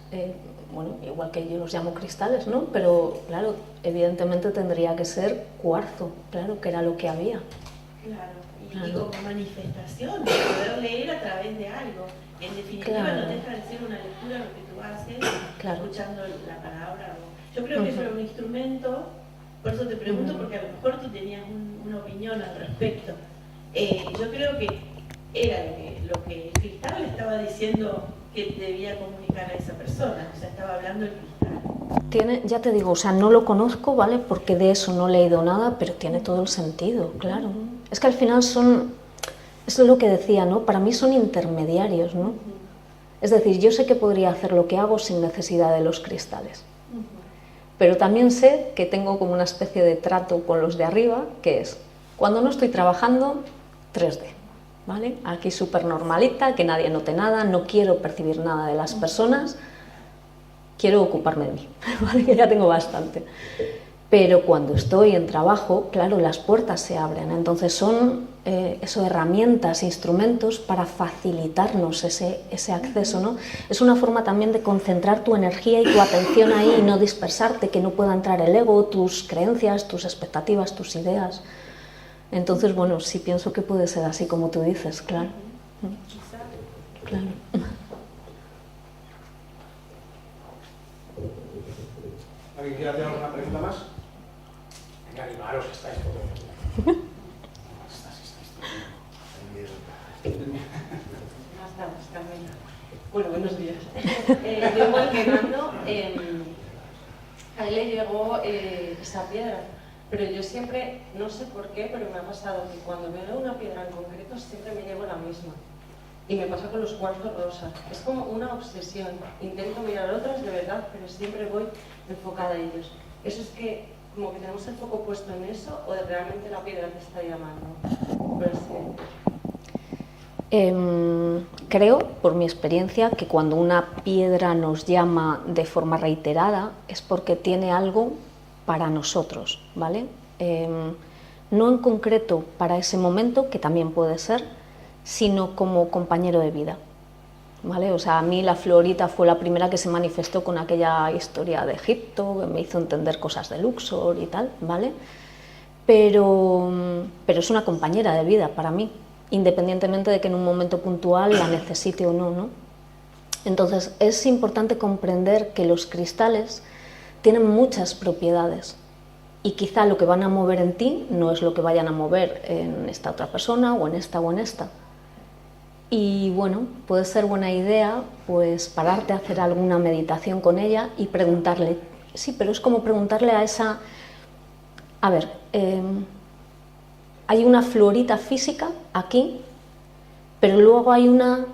bueno, igual que yo los llamo cristales, ¿no? Pero claro, evidentemente tendría que ser cuarzo, claro, que era lo que había. Claro, y como manifestación de poder leer a través de algo. En definitiva, Claro. no deja de ser una lectura lo que tú haces, Claro. escuchando la palabra. Yo creo que eso era un instrumento. Por eso te pregunto, porque a lo mejor tú tenías una opinión al respecto. Yo creo que era lo que el cristal le estaba diciendo que debía comunicar a esa persona. O sea, estaba hablando el cristal. Ya te digo, o sea, no lo conozco, ¿vale? Porque de eso no he leído nada, pero tiene todo el sentido, claro. Es que al final eso es lo que decía, ¿no? Para mí son intermediarios, ¿no? Es decir, yo sé que podría hacer lo que hago sin necesidad de los cristales. Pero también sé que tengo como una especie de trato con los de arriba, que es, cuando no estoy trabajando, 3D, ¿vale? Aquí súper normalita, que nadie note nada, no quiero percibir nada de las personas, quiero ocuparme de mí, ¿vale? Que ya tengo bastante. Pero cuando estoy en trabajo, claro, las puertas se abren, entonces son herramientas, instrumentos para facilitarnos ese acceso, ¿no? Es una forma también de concentrar tu energía y tu atención ahí y no dispersarte, que no pueda entrar el ego, tus creencias, tus expectativas, tus ideas. Entonces, bueno, sí pienso que puede ser así como tú dices, claro. Claro. ¿Alguien quiere hacer alguna pregunta más? Venga, animaros, que estáis todos. Ya estamos, Carmela. Bueno, buenos días. Yo igual que Nando, a él le llegó esa piedra, pero yo siempre, no sé por qué, pero me ha pasado que cuando veo una piedra en concreto siempre me llevo la misma. Y me pasa con los cuarzos rosas. Es como una obsesión. Intento mirar otras de verdad, pero siempre voy enfocada a ellos. Eso es que como que tenemos el foco puesto en eso o de realmente la piedra te está llamando. Pero sí. Creo, por mi experiencia, que cuando una piedra nos llama de forma reiterada es porque tiene algo para nosotros, ¿vale? No en concreto para ese momento, que también puede ser, sino como compañero de vida, ¿vale? O sea, a mí la fluorita fue la primera que se manifestó con aquella historia de Egipto, que me hizo entender cosas de Luxor y tal, ¿vale? Pero es una compañera de vida para mí, independientemente de que en un momento puntual la necesite o no, ¿no? Entonces, es importante comprender que los cristales tienen muchas propiedades y quizá lo que van a mover en ti no es lo que vayan a mover en esta otra persona o en esta o en esta. Y bueno, puede ser buena idea pues pararte a hacer alguna meditación con ella y preguntarle, sí, pero es como preguntarle a esa, a ver, hay una fluorita física aquí, pero luego hay una,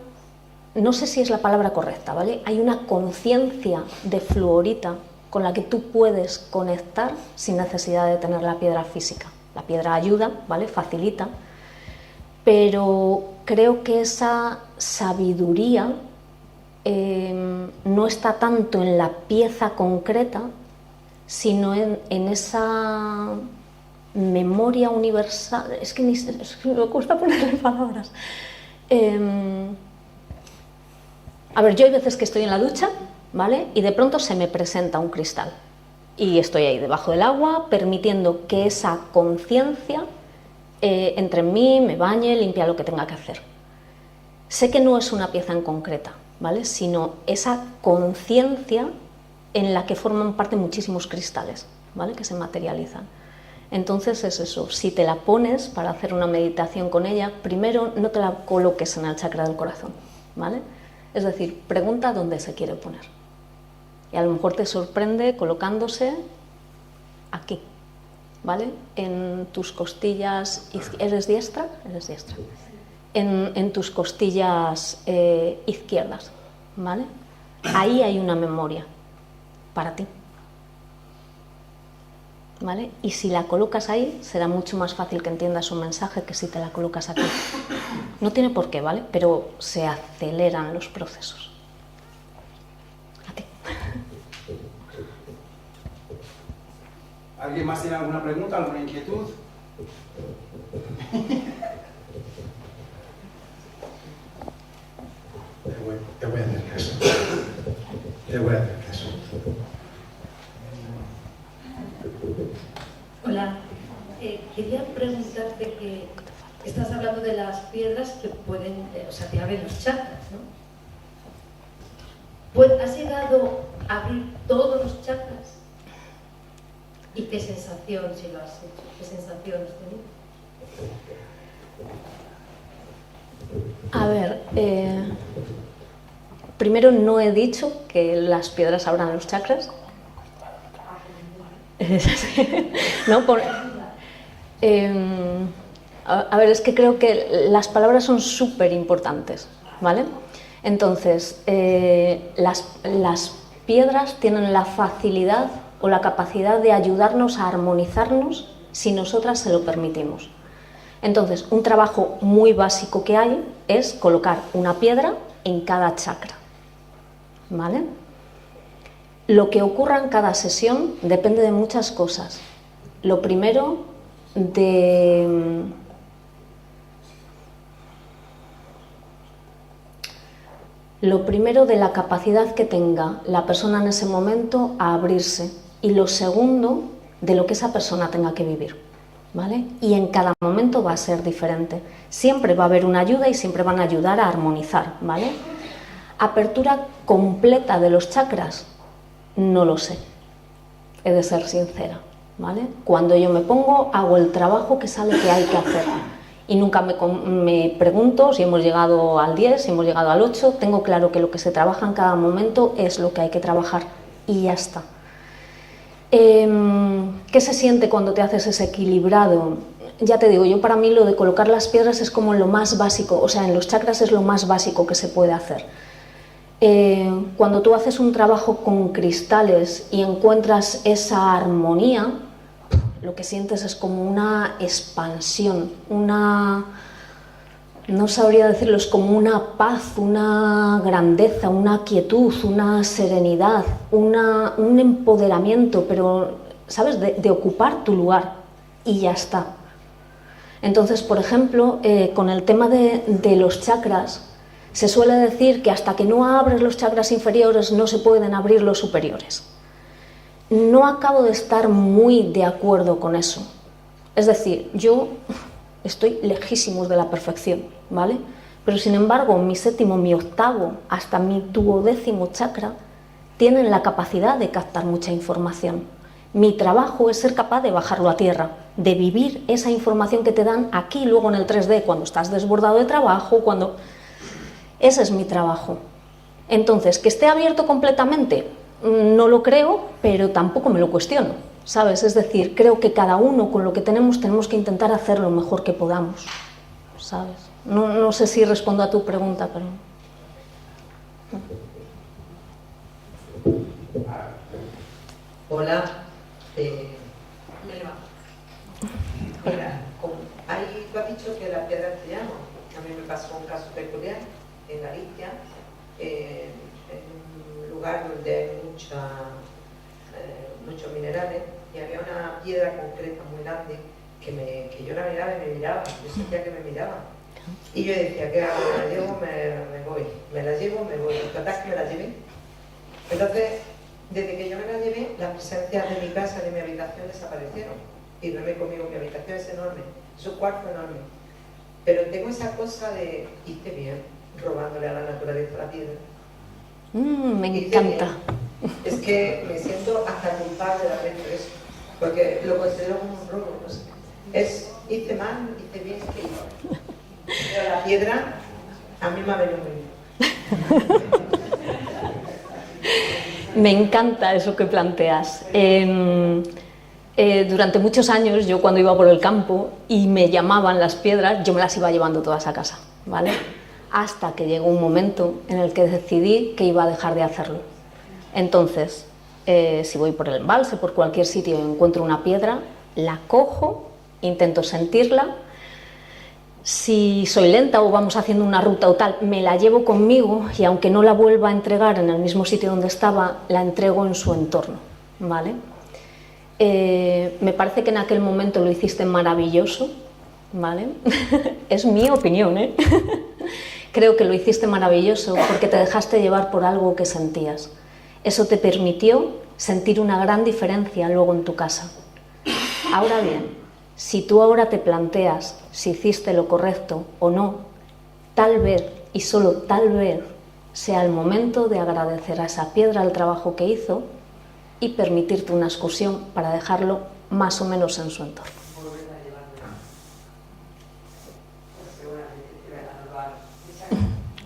no sé si es la palabra correcta, ¿vale? Hay una conciencia de fluorita con la que tú puedes conectar sin necesidad de tener la piedra física. La piedra ayuda, ¿vale? Facilita, pero creo que esa sabiduría no está tanto en la pieza concreta, sino en esa memoria universal. Es que me cuesta ponerle palabras. A ver, yo hay veces que estoy en la ducha, ¿vale? Y de pronto se me presenta un cristal y estoy ahí debajo del agua permitiendo que esa conciencia entre en mí, me bañe, limpia lo que tenga que hacer. Sé que no es una pieza en concreta, ¿vale? Sino esa conciencia en la que forman parte muchísimos cristales, ¿vale? Que se materializan. Entonces es eso, si te la pones para hacer una meditación con ella, primero no te la coloques en el chakra del corazón, ¿vale? Es decir, pregunta dónde se quiere poner. Y a lo mejor te sorprende colocándose aquí, ¿vale? En tus costillas, ¿eres diestra? Eres diestra. En tus costillas izquierdas, ¿vale? Ahí hay una memoria para ti, ¿vale? Y si la colocas ahí, será mucho más fácil que entiendas un mensaje que si te la colocas aquí. No tiene por qué, ¿vale? Pero se aceleran los procesos. A ti. ¿Alguien más tiene alguna pregunta, alguna inquietud? Te voy a hacer caso. Te voy a hacer caso. Hola, quería preguntarte que estás hablando de las piedras que pueden, o sea, que abren los chakras, ¿no? Pues, ¿has llegado a abrir todos los chakras? ¿Y qué sensación, si lo has hecho? ¿Qué sensación has tenido? A ver, primero no he dicho que las piedras abran los chakras. No, a ver, es que creo que las palabras son súper importantes, ¿vale? Entonces, las piedras tienen la facilidad o la capacidad de ayudarnos a armonizarnos si nosotras se lo permitimos. Entonces, un trabajo muy básico que hay es colocar una piedra en cada chakra, ¿vale? Lo que ocurra en cada sesión depende de muchas cosas. Lo primero, de la capacidad que tenga la persona en ese momento a abrirse, y lo segundo, de lo que esa persona tenga que vivir, ¿vale? Y en cada momento va a ser diferente. Siempre va a haber una ayuda y siempre van a ayudar a armonizar, ¿vale? Apertura completa de los chakras, no lo sé, he de ser sincera, ¿vale? Cuando yo me pongo, hago el trabajo que sale que hay que hacer y nunca me pregunto si hemos llegado al 10, si hemos llegado al 8, tengo claro que lo que se trabaja en cada momento es lo que hay que trabajar y ya está. ¿Qué se siente cuando te haces ese equilibrado? Ya te digo, yo para mí lo de colocar las piedras es como lo más básico, o sea, en los chakras es lo más básico que se puede hacer. Cuando tú haces un trabajo con cristales y encuentras esa armonía, lo que sientes es como una expansión, no sabría decirlo, es como una paz, una grandeza, una quietud, una serenidad, un empoderamiento, pero, ¿sabes?, de ocupar tu lugar y ya está. Entonces, por ejemplo, con el tema de los chakras, se suele decir que hasta que no abres los chakras inferiores no se pueden abrir los superiores. No acabo de estar muy de acuerdo con eso. Es decir, yo estoy lejísimos de la perfección, ¿vale? Pero sin embargo, mi séptimo, mi octavo, hasta mi duodécimo chakra tienen la capacidad de captar mucha información. Mi trabajo es ser capaz de bajarlo a tierra, de vivir esa información que te dan aquí, luego en el 3D, cuando estás desbordado de trabajo, cuando... Ese es mi trabajo. Entonces, ¿que esté abierto completamente? No lo creo, pero tampoco me lo cuestiono, ¿sabes? Es decir, creo que cada uno con lo que tenemos que intentar hacer lo mejor que podamos, ¿sabes? No sé si respondo a tu pregunta, pero... Hola. Mira, ahí tú has dicho que la piedra te llama. A mí me pasó un caso peculiar en Galicia, en un lugar donde hay muchos minerales, y había una piedra concreta muy grande que yo la miraba y me miraba, yo sentía que me miraba. Y yo decía, ¿qué hago? ¿Me la llevo? Me voy. ¿Me la llevo? Me voy. Total que me la llevé. Entonces, desde que yo me la llevé, las presencias de mi casa, de mi habitación, desaparecieron. Y duerme conmigo, mi habitación es enorme, es un cuarto enorme. Pero tengo esa cosa de, hice bien, robándole a la naturaleza la piedra. Me encanta. Bien. Es que me siento hasta culpable de haber hecho eso, porque lo considero como un robo, no sé. Hice mal, hice bien, que hice. Pero la piedra, a mí me ha venido muy bien. Me encanta eso que planteas. Durante muchos años, yo cuando iba por el campo y me llamaban las piedras, yo me las iba llevando todas a casa, ¿vale? Hasta que llegó un momento en el que decidí que iba a dejar de hacerlo. Entonces, si voy por el embalse, por cualquier sitio y encuentro una piedra, la cojo, intento sentirla. Si soy lenta o vamos haciendo una ruta o tal, me la llevo conmigo y aunque no la vuelva a entregar en el mismo sitio donde estaba, la entrego en su entorno, ¿vale? Me parece que en aquel momento lo hiciste maravilloso, ¿vale? Es mi opinión, ¿eh? Creo que lo hiciste maravilloso porque te dejaste llevar por algo que sentías. Eso te permitió sentir una gran diferencia luego en tu casa. Ahora bien, si tú ahora te planteas si hiciste lo correcto o no, tal vez, y solo tal vez, sea el momento de agradecer a esa piedra el trabajo que hizo y permitirte una excursión para dejarlo más o menos en su entorno.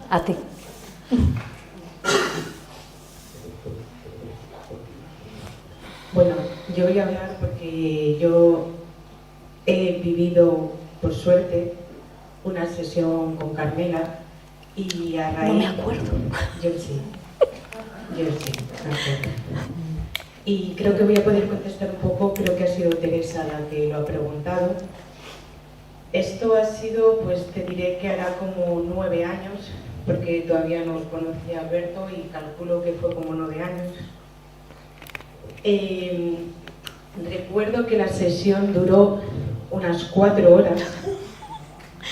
A ti. Bueno, yo voy a hablar porque yo he vivido, por suerte, una sesión con Carmela y a raíz... No me acuerdo. Yo sí, me acuerdo. Y creo que voy a poder contestar un poco, creo que ha sido Teresa la que lo ha preguntado. Esto ha sido, pues te diré que hará como 9 años, porque todavía no conocía a Alberto y calculo que fue como 9 años. Recuerdo que la sesión duró unas 4 horas.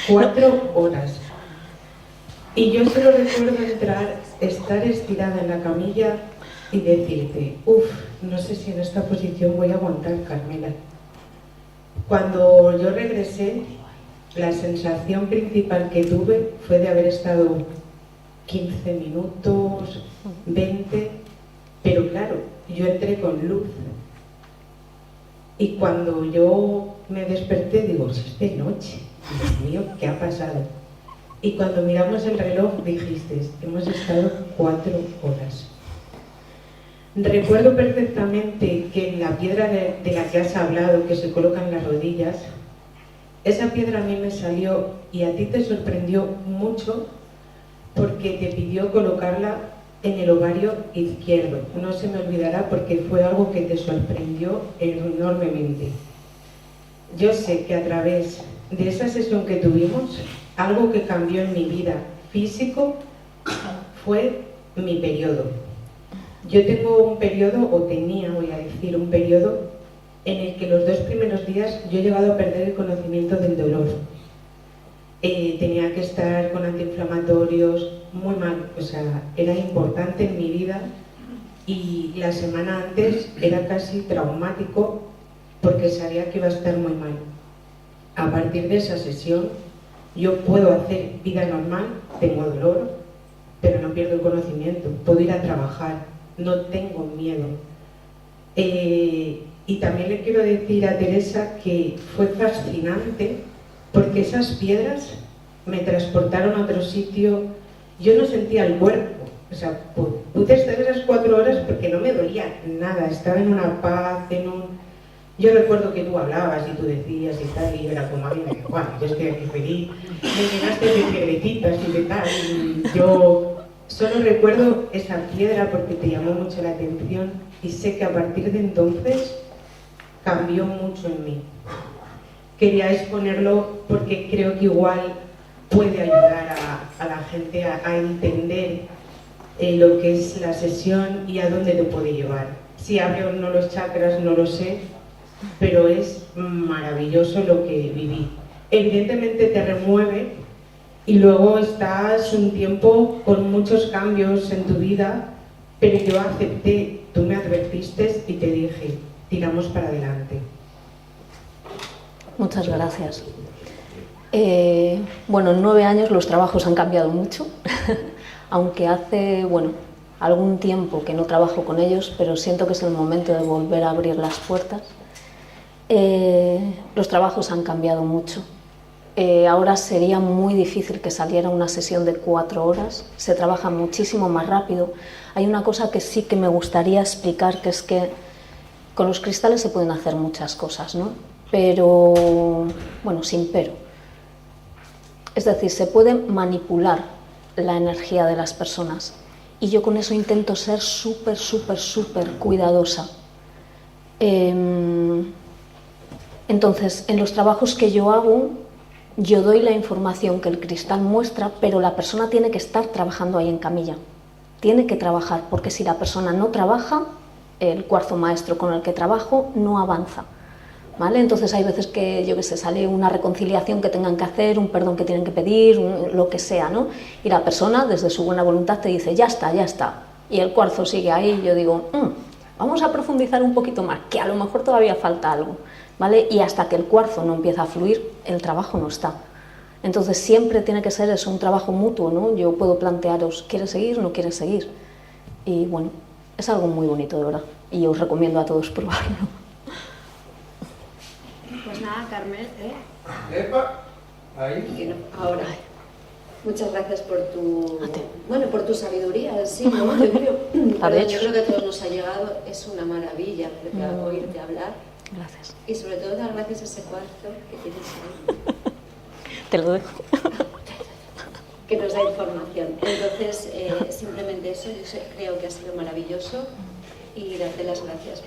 4 horas. Y yo solo recuerdo estar estirada en la camilla y decirte, no sé si en esta posición voy a aguantar, Carmela. Cuando yo regresé, la sensación principal que tuve fue de haber estado 15 minutos, 20, pero claro, yo entré con luz. Y cuando yo me desperté, digo, es de noche, Dios mío, ¿qué ha pasado? Y cuando miramos el reloj, dijiste, hemos estado 4 horas. Recuerdo perfectamente que en la piedra de la que has hablado, que se coloca en las rodillas, esa piedra a mí me salió y a ti te sorprendió mucho porque te pidió colocarla en el ovario izquierdo. No se me olvidará porque fue algo que te sorprendió enormemente. Yo sé que a través de esa sesión que tuvimos, algo que cambió en mi vida físico fue mi periodo. Yo tengo un periodo, o tenía, voy a decir, un periodo en el que los 2 primeros días yo he llegado a perder el conocimiento del dolor. Tenía que estar con antiinflamatorios, muy mal, o sea, era importante en mi vida y la semana antes era casi traumático porque sabía que iba a estar muy mal. A partir de esa sesión yo puedo hacer vida normal, tengo dolor, pero no pierdo el conocimiento, puedo ir a trabajar, no tengo miedo. Y también le quiero decir a Teresa que fue fascinante porque esas piedras me transportaron a otro sitio. Yo no sentía el cuerpo, o sea, pude estar esas 4 horas porque no me dolía nada, estaba en una paz, Yo recuerdo que tú hablabas y tú decías y tal, y era como a mí me dijo, bueno, yo estoy aquí feliz, me llenaste de piedrecitas y de tal, y yo solo recuerdo esa piedra porque te llamó mucho la atención y sé que a partir de entonces cambió mucho en mí. Quería exponerlo porque creo que igual puede ayudar a la gente a entender lo que es la sesión y a dónde te puede llevar. Si abre o no los chakras, no lo sé, pero es maravilloso lo que viví. Evidentemente te remueve y luego estás un tiempo con muchos cambios en tu vida, pero yo acepté, tú me advertiste y te dije, tiramos para adelante. Muchas gracias. Bueno, en 9 años los trabajos han cambiado mucho, aunque hace, algún tiempo que no trabajo con ellos, pero siento que es el momento de volver a abrir las puertas. Los trabajos han cambiado mucho. Ahora sería muy difícil que saliera una sesión de 4 horas, se trabaja muchísimo más rápido. Hay una cosa que sí que me gustaría explicar, que es que con los cristales se pueden hacer muchas cosas, ¿no? Pero, sin pero. Es decir, se puede manipular la energía de las personas y yo con eso intento ser súper cuidadosa. Entonces, en los trabajos que yo hago, yo doy la información que el cristal muestra, pero la persona tiene que estar trabajando ahí en camilla. Tiene que trabajar, porque si la persona no trabaja, el cuarzo maestro con el que trabajo no avanza. ¿Vale? Entonces hay veces que, sale una reconciliación que tengan que hacer, un perdón que tienen que pedir, lo que sea, ¿no? Y la persona, desde su buena voluntad, te dice, ya está. Y el cuarzo sigue ahí, y yo digo, vamos a profundizar un poquito más, que a lo mejor todavía falta algo, ¿vale? Y hasta que el cuarzo no empieza a fluir, el trabajo no está. Entonces siempre tiene que ser eso, un trabajo mutuo, ¿no? Yo puedo plantearos, ¿quieres seguir o no quieres seguir? Y es algo muy bonito, de verdad, y os recomiendo a todos probarlo. Pues nada, Carmel, ¡Epa! Ahí. Ahora, muchas gracias por tu sabiduría, sí, ¿no? Yo creo que a todos nos ha llegado, es una maravilla oírte hablar. Gracias. Y sobre todo dar gracias a ese cuarzo que tienes ahí. Te lo dejo. Que nos da información. Entonces, simplemente eso, yo creo que ha sido maravilloso. Y darte las gracias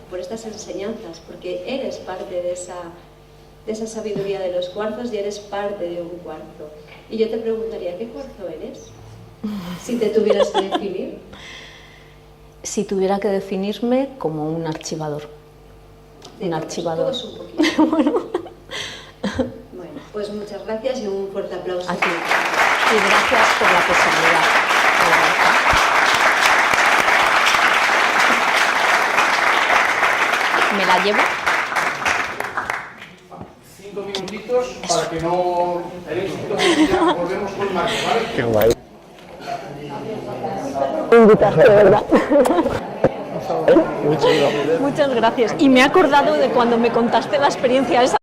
por estas enseñanzas, porque eres parte de esa sabiduría de los cuarzos y eres parte de un cuarzo. Y yo te preguntaría, ¿qué cuarzo eres? Si te tuvieras que definir. Si tuviera que definirme como un archivador. Un archivador. Todos un poquito. Bueno, pues muchas gracias y un fuerte aplauso. A ti. Y gracias por la posibilidad. ¿Me la llevo? 5 minutitos para que no tenéis un poquito de ya volvemos con Marco, ¿vale? Qué guay. Invitarte, de verdad. Muchas gracias. Y me he acordado de cuando me contaste la experiencia esa